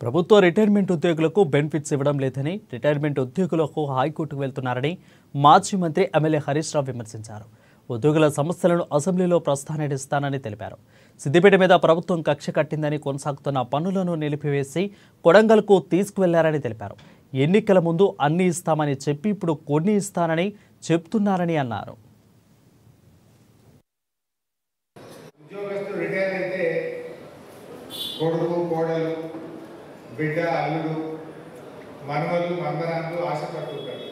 ప్రభుత్వ రిటైర్మెంట్ ఉద్యోగులకు బెనిఫిట్స్ ఇవ్వడం లేదని రిటైర్మెంట్ ఉద్యోగులకు హైకోర్టుకు వెళ్తున్నారని మాజీ మంత్రి ఎమ్మెల్యే హరీష్ రావు విమర్శించారు. ఉద్యోగుల సమస్యలను అసెంబ్లీలో ప్రస్తావనిస్తానని తెలిపారు. సిద్దిపేట మీద ప్రభుత్వం కక్ష కట్టిందని కొనసాగుతున్న పనులను నిలిపివేసి కొడంగల్కు తీసుకువెళ్లారని తెలిపారు. ఎన్నికల ముందు అన్ని ఇస్తామని చెప్పి ఇప్పుడు కొన్ని ఇస్తానని చెప్తున్నారని అన్నారు. కొడుకు కోడలు బిడ్డ అల్లుడు మనవలు మందరాలు ఆశపడుతుంటారు.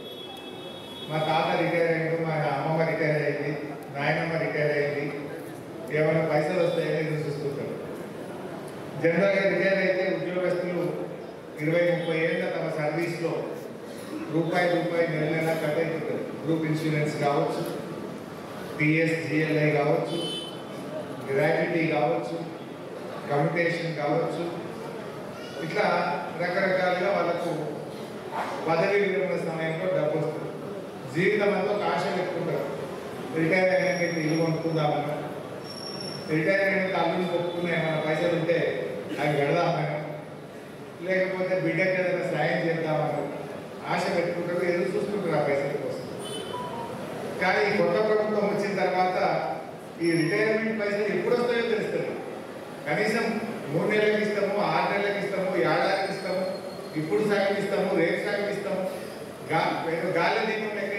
మా తాత రిటైర్ అయ్యింది, మా అమ్మమ్మ రిటైర్ అయింది, నాయనమ్మ రిటైర్ అయింది, ఏమైనా పైసలు వస్తాయని ఎదురు చూస్తుంటారు. జనరల్గా రిటైర్ అయితే ఉద్యోగస్తులు 20-30 ఏళ్ళ తమ సర్వీస్లో రూపాయి నెల నెల కట్ అవుతుంటారు. గ్రూప్ ఇన్సూరెన్స్ కావచ్చు, PSGLI కావచ్చు, గ్రాట్యుటీ కావచ్చు, కమ్యూనికేషన్ కావచ్చు, ఇట్లా రకరకాలుగా వాళ్ళకు పదవి విరమణ సమయంలో డబ్బు వస్తుంది. జీవితం అంతా ఒక ఆశ పెట్టుకుంటారు. రిటైర్ అయినాక ఇల్లు కొనుక్కుందామన్నా, రిటైర్ అయినాక అల్లుని కొట్టుకునే ఏమైనా పైసలు ఉంటే అవి పెడదామన్నా, లేకపోతే బిడ్డకి ఏదైనా సాయం చేద్దామన్నా ఆశ పెట్టుకుంటారు, ఎదురు చూసుకుంటారు ఆ పైసల కోసం. కానీ ఈ కొత్త ప్రభుత్వం వచ్చిన తర్వాత ఈ రిటైర్మెంట్ పైసలు ఎప్పుడు వస్తాయో తెలుస్తుంది. కనీసం 3 నెలలకు ఇస్తాము, 6 నెలలకు ఇస్తాము, ఏడాదికి ఇస్తాము, ఇప్పుడు సగం ఇస్తాము, రేపు సగం ఇస్తాము, గాలి దీపం లెక్క